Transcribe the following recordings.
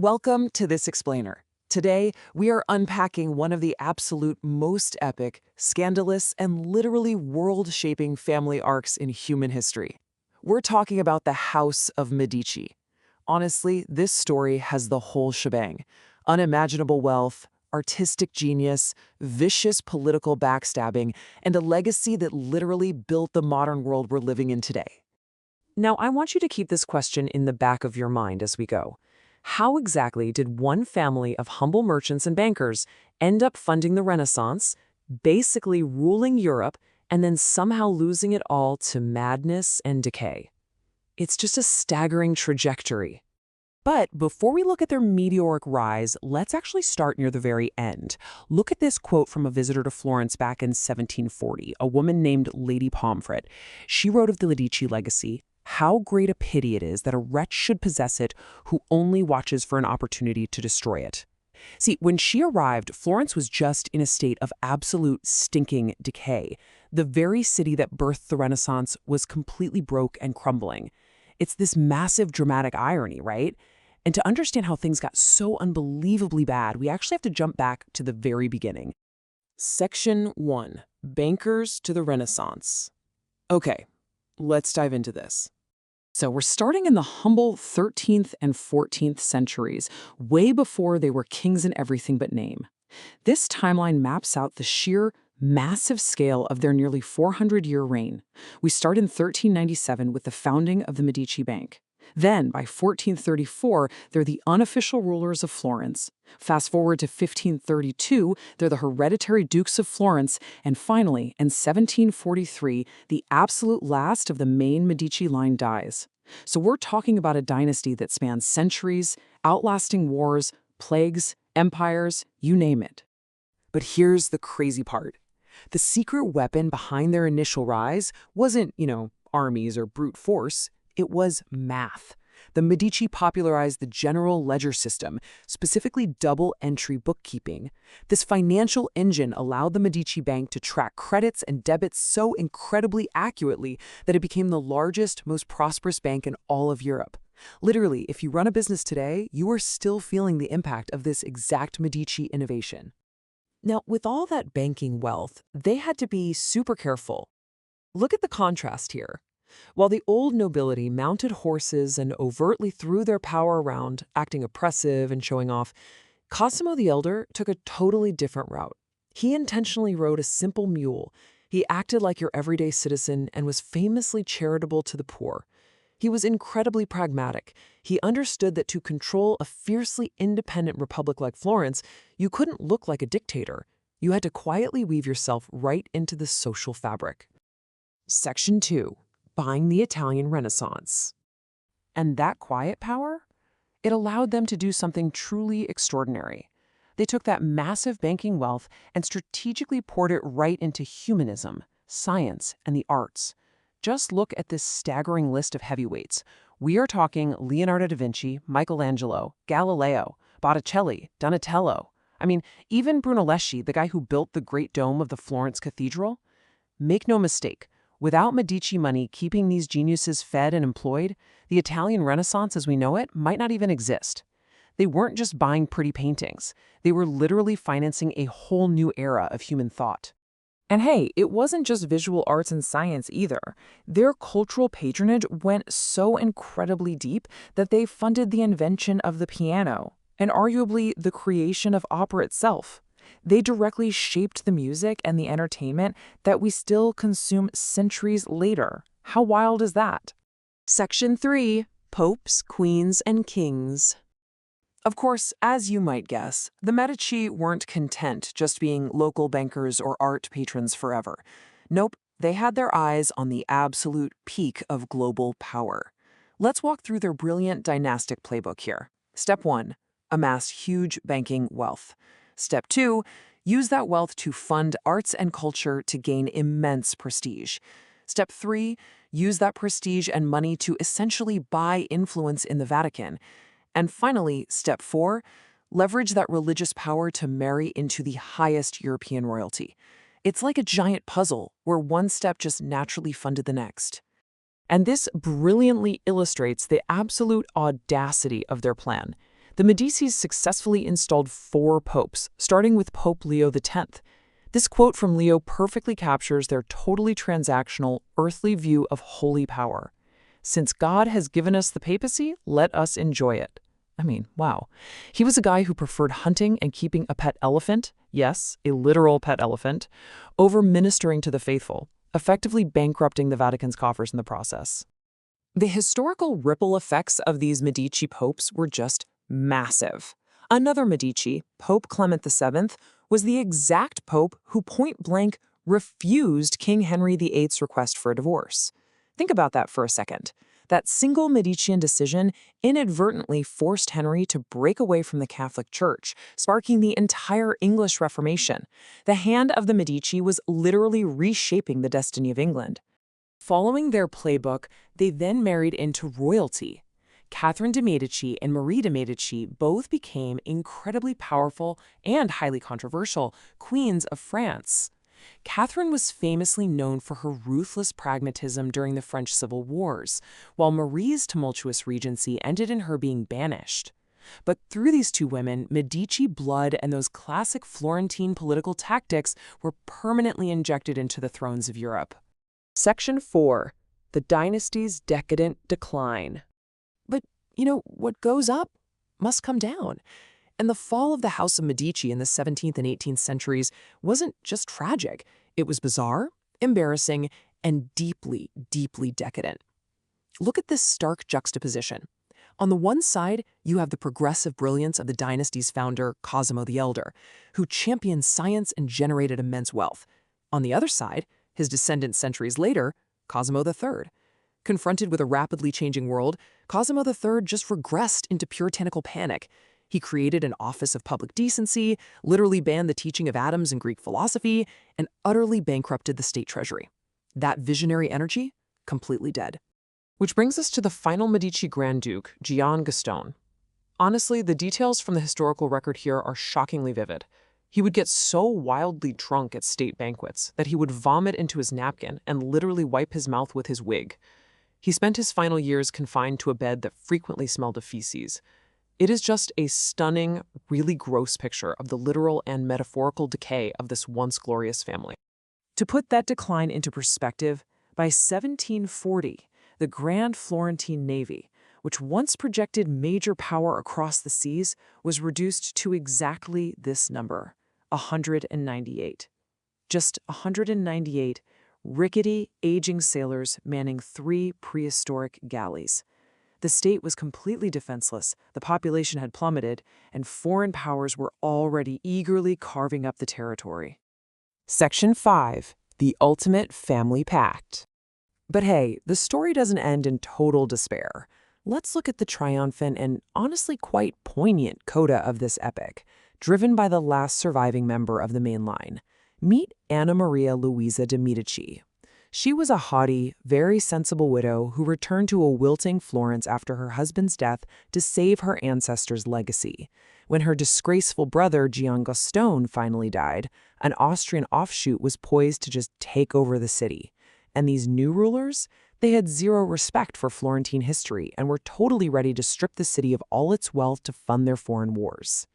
Welcome to This Explainer. Today, we are unpacking one of the absolute most epic, scandalous, and literally world-shaping family arcs in human history. We're talking about the House of Medici. Honestly, this story has the whole shebang. Unimaginable wealth, artistic genius, vicious political backstabbing, and a legacy that literally built the modern world we're living in today. Now, I want you to keep this question in the back of your mind as we go. How exactly did one family of humble merchants and bankers end up funding the Renaissance, basically ruling Europe, and then somehow losing it all to madness and decay? It's just a staggering trajectory. But before we look at their meteoric rise, let's actually start near the very end. Look at this quote from a visitor to Florence back in 1740, a woman named Lady Pomfret. She wrote of the Medici legacy, "How great a pity it is that a wretch should possess it who only watches for an opportunity to destroy it." See, when she arrived, Florence was just in a state of absolute stinking decay. The very city that birthed the Renaissance was completely broke and crumbling. It's this massive dramatic irony, right? And to understand how things got so unbelievably bad, we actually have to jump back to the very beginning. Section 1. Bankers to the Renaissance. Okay, let's dive into this. So we're starting in the humble 13th and 14th centuries, way before they were kings in everything but name. This timeline maps out the sheer, massive scale of their nearly 400-year reign. We start in 1397 with the founding of the Medici Bank. Then, by 1434, they're the unofficial rulers of Florence. Fast forward to 1532, they're the hereditary dukes of Florence. And finally, in 1743, the absolute last of the main Medici line dies. So we're talking about a dynasty that spans centuries, outlasting wars, plagues, empires, you name it. But here's the crazy part. The secret weapon behind their initial rise wasn't, armies or brute force. It was math. The Medici popularized the general ledger system, specifically double-entry bookkeeping. This financial engine allowed the Medici Bank to track credits and debits so incredibly accurately that it became the largest, most prosperous bank in all of Europe. Literally, if you run a business today, you are still feeling the impact of this exact Medici innovation. Now, with all that banking wealth, they had to be super careful. Look at the contrast here. While the old nobility mounted horses and overtly threw their power around, acting oppressive and showing off, Cosimo the Elder took a totally different route. He intentionally rode a simple mule. He acted like your everyday citizen and was famously charitable to the poor. He was incredibly pragmatic. He understood that to control a fiercely independent republic like Florence, you couldn't look like a dictator. You had to quietly weave yourself right into the social fabric. Section 2. Buying the Italian Renaissance. And that quiet power? It allowed them to do something truly extraordinary. They took that massive banking wealth and strategically poured it right into humanism, science, and the arts. Just look at this staggering list of heavyweights. We are talking Leonardo da Vinci, Michelangelo, Galileo, Botticelli, Donatello. Even Brunelleschi, the guy who built the Great Dome of the Florence Cathedral. Make no mistake, without Medici money keeping these geniuses fed and employed, the Italian Renaissance as we know it might not even exist. They weren't just buying pretty paintings. They were literally financing a whole new era of human thought. And hey, it wasn't just visual arts and science either. Their cultural patronage went so incredibly deep that they funded the invention of the piano and arguably the creation of opera itself. They directly shaped the music and the entertainment that we still consume centuries later. How wild is that? Section 3. Popes, Queens, and Kings. Of course, as you might guess, the Medici weren't content just being local bankers or art patrons forever. Nope, they had their eyes on the absolute peak of global power. Let's walk through their brilliant dynastic playbook here. Step 1. Amass huge banking wealth. Step 2, use that wealth to fund arts and culture to gain immense prestige. Step 3, use that prestige and money to essentially buy influence in the Vatican. And finally, step 4, leverage that religious power to marry into the highest European royalty. It's like a giant puzzle where one step just naturally funded the next. And this brilliantly illustrates the absolute audacity of their plan. The Medicis successfully installed 4 popes, starting with Pope Leo X. This quote from Leo perfectly captures their totally transactional, earthly view of holy power. "Since God has given us the papacy, let us enjoy it." I mean, wow. He was a guy who preferred hunting and keeping a pet elephant, yes, a literal pet elephant, over ministering to the faithful, effectively bankrupting the Vatican's coffers in the process. The historical ripple effects of these Medici popes were just massive. Another Medici, Pope Clement VII, was the exact pope who point-blank refused King Henry VIII's request for a divorce. Think about that for a second. That single Medicean decision inadvertently forced Henry to break away from the Catholic Church, sparking the entire English Reformation. The hand of the Medici was literally reshaping the destiny of England. Following their playbook, they then married into royalty. Catherine de' Medici and Marie de' Medici both became incredibly powerful and highly controversial queens of France. Catherine was famously known for her ruthless pragmatism during the French Civil Wars, while Marie's tumultuous regency ended in her being banished. But through these two women, Medici blood and those classic Florentine political tactics were permanently injected into the thrones of Europe. Section 4. The dynasty's decadent decline. But, what goes up must come down. And the fall of the House of Medici in the 17th and 18th centuries wasn't just tragic. It was bizarre, embarrassing, and deeply, deeply decadent. Look at this stark juxtaposition. On the one side, you have the progressive brilliance of the dynasty's founder, Cosimo the Elder, who championed science and generated immense wealth. On the other side, his descendant centuries later, Cosimo III. Confronted with a rapidly changing world, Cosimo III just regressed into puritanical panic. He created an office of public decency, literally banned the teaching of atoms and Greek philosophy, and utterly bankrupted the state treasury. That visionary energy, completely dead. Which brings us to the final Medici Grand Duke, Gian Gastone. Honestly, the details from the historical record here are shockingly vivid. He would get so wildly drunk at state banquets that he would vomit into his napkin and literally wipe his mouth with his wig. He spent his final years confined to a bed that frequently smelled of feces. It is just a stunning, really gross picture of the literal and metaphorical decay of this once glorious family. To put that decline into perspective, by 1740, the Grand Florentine Navy, which once projected major power across the seas, was reduced to exactly this number, 198. Just 198 rickety, aging sailors manning 3 prehistoric galleys. The state was completely defenseless, the population had plummeted, and foreign powers were already eagerly carving up the territory. Section 5. The Ultimate Family Pact. But hey, the story doesn't end in total despair. Let's look at the triumphant and honestly quite poignant coda of this epic, driven by the last surviving member of the main line. Meet Anna Maria Luisa de' Medici. She was a haughty, very sensible widow who returned to a wilting Florence after her husband's death to save her ancestors' legacy. When her disgraceful brother Gian Gastone finally died, an Austrian offshoot was poised to just take over the city. And these new rulers? They had zero respect for Florentine history and were totally ready to strip the city of all its wealth to fund their foreign wars.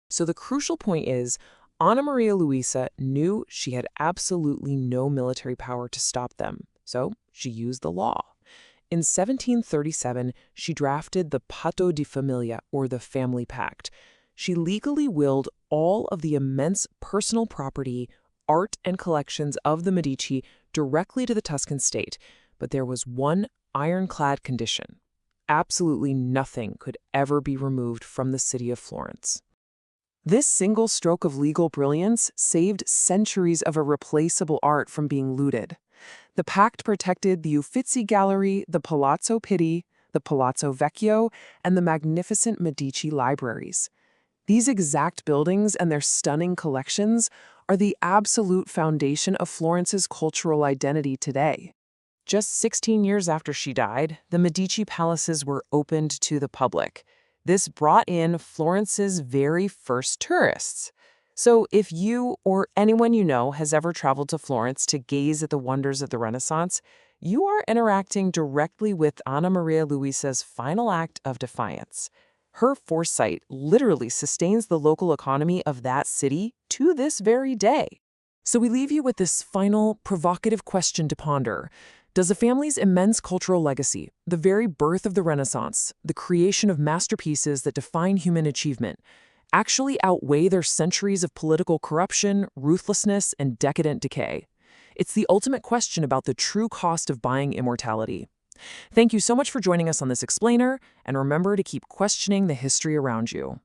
So the crucial point is, Anna Maria Luisa knew she had absolutely no military power to stop them, so she used the law. In 1737, she drafted the Patto di Famiglia, or the Family Pact. She legally willed all of the immense personal property, art, and collections of the Medici directly to the Tuscan state, but there was one ironclad condition. Absolutely nothing could ever be removed from the city of Florence. This single stroke of legal brilliance saved centuries of irreplaceable art from being looted. The pact protected the Uffizi Gallery, the Palazzo Pitti, the Palazzo Vecchio, and the magnificent Medici libraries. These exact buildings and their stunning collections are the absolute foundation of Florence's cultural identity today. Just 16 years after she died, the Medici palaces were opened to the public. This brought in Florence's very first tourists. So if you or anyone you know has ever traveled to Florence to gaze at the wonders of the Renaissance, you are interacting directly with Anna Maria Luisa's final act of defiance. Her foresight literally sustains the local economy of that city to this very day. So we leave you with this final, provocative question to ponder. Does a family's immense cultural legacy, the very birth of the Renaissance, the creation of masterpieces that define human achievement, actually outweigh their centuries of political corruption, ruthlessness, and decadent decay? It's the ultimate question about the true cost of buying immortality. Thank you so much for joining us on this explainer, and remember to keep questioning the history around you.